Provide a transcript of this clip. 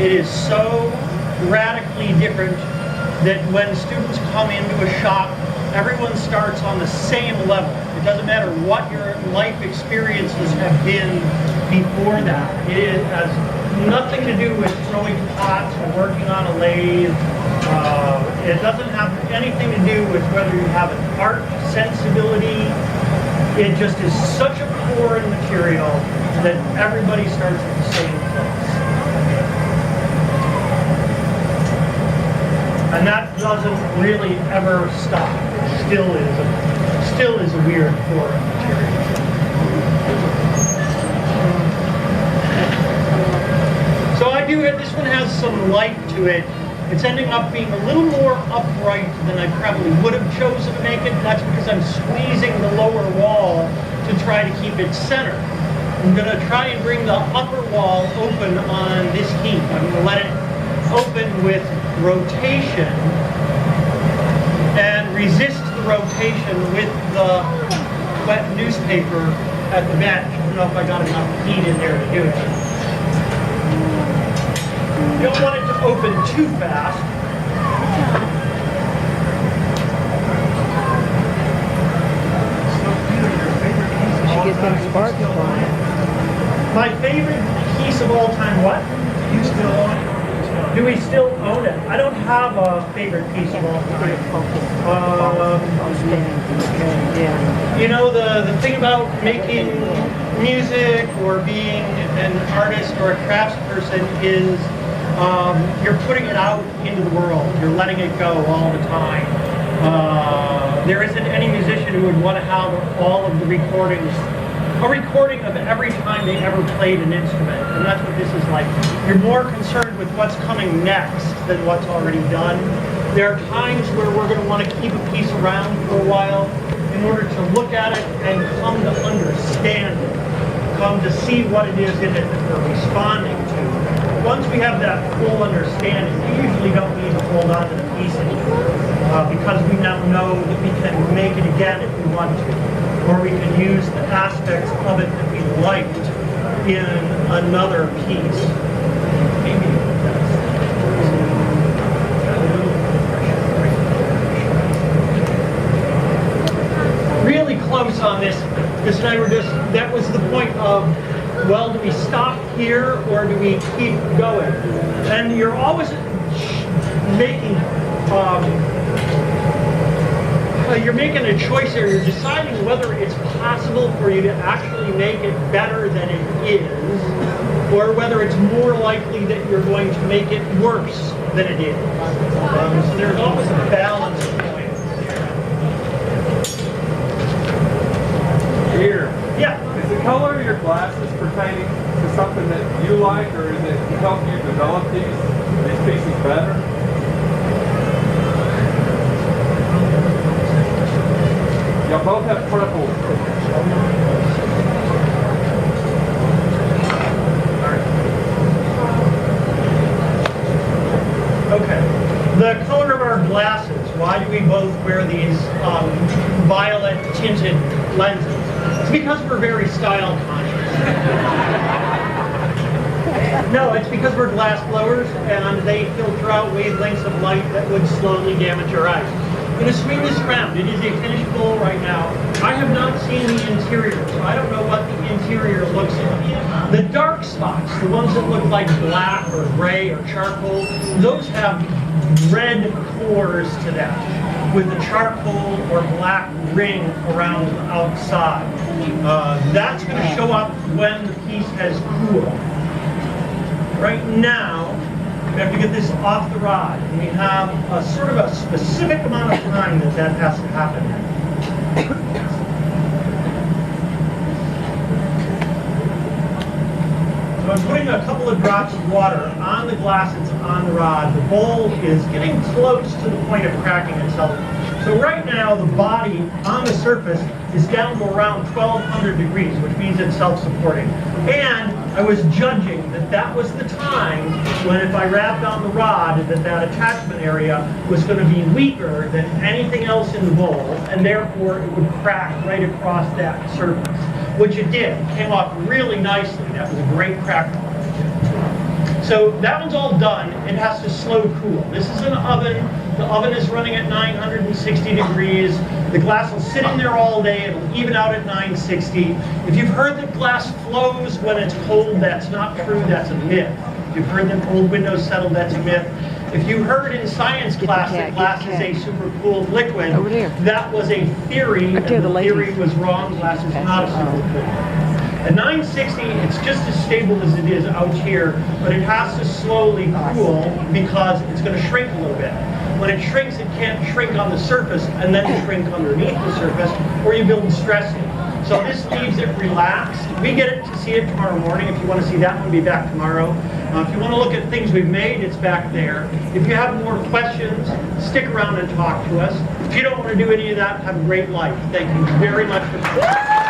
It is so radically different that when students come into a shop, everyone starts on the same level. It doesn't matter what your life experiences have been before that. It has nothing to do with throwing pots or working on a lathe. It doesn't have anything to do with whether you have an art sensibility. It just is such a foreign material that everybody starts at the same place. And that doesn't really ever stop. It still is a weird foreign material. So I do it. This one has some life to it. It's ending up being a little more upright than I probably would have chosen to make it. That's because I'm squeezing the lower wall to try to keep it centered. I'm going to try and bring the upper wall open on this heat. I'm going to let it open with rotation and resist the rotation with the wet newspaper at the bench. I don't know if I got enough heat in there to do it. You don't want it to open too fast. You should get them sparks flying. My favorite piece of all time, what? Do you still own it? Do we still own it? I don't have a favorite piece of all time. You know, the thing about making music or being an artist or a craftsperson is you're putting it out into the world. You're letting it go all the time. There isn't any musician who would want to have all of the recordings, a recording of every time they ever played an instrument. And that's what this is like. You're more concerned with what's coming next than what's already done. There are times where we're going to want to keep a piece around for a while in order to look at it and come to understand it, come to see what it is in it that we're responding to. Once we have that full understanding, we usually don't need to hold on to the piece anymore because we now know that we can make it again if we want to, or we can use the aspects of it that we liked in another piece. Really close on this. Chris and I were just, that was the point of, well, do we stop here or do we keep going? And you're always making a choice here. You're deciding whether it's possible for you to actually make it better than it is, or whether it's more likely that you're going to make it worse than it is. So there's always a balance point Here. Yeah. Is the color of your glasses pertaining to something that you like, or is it to help you develop these pieces better? Y'all both have purple. Okay. The color of our glasses. Why do we both wear these violet tinted lenses? It's because we're very style conscious. No, it's because we're glass blowers and they filter out wavelengths of light that would slowly damage your eyes. I'm going to swing this around. It is a finished bowl right now. I have not seen the interior, so I don't know what the interior looks like. The dark spots, the ones that look like black or gray or charcoal, those have red cores to them with the charcoal or black ring around the outside. That's going to show up when the piece has cooled. Right now, we have to get this off the rod. And we have a sort of a specific amount of time that has to happen. So I'm putting a couple of drops of water on the glasses on the rod. The bowl is getting close to the point of cracking itself. So right now, the body on the surface is down to around 1200 degrees, which means it's self-supporting. And I was judging that that was the time when if I wrapped on the rod, that attachment area was going to be weaker than anything else in the bowl, and therefore it would crack right across that surface, which it did. It came off really nicely. That was a great crack. So that one's all done. It has to slow cool. This is an oven. The oven is running at 960 degrees. The glass will sit in there all day. It'll even out at 960. If you've heard that glass flows when it's cold, that's not true. That's a myth. If you've heard that old windows settle, that's a myth. If you heard in science class that glass is a super cooled liquid, Over there. that was a theory, and Right there, the the ladies. theory was wrong. Glass is not a super cooled. At 960, it's just as stable as it is out here, but it has to slowly cool because it's going to shrink a little bit. When it shrinks, it can't shrink on the surface and then shrink underneath the surface, or you build stress in. So this leaves it relaxed. We get it to see it tomorrow morning. If you want to see that one, be back tomorrow. If you want to look at things we've made, it's back there. If you have more questions, stick around and talk to us. If you don't want to do any of that, have a great life. Thank you very much for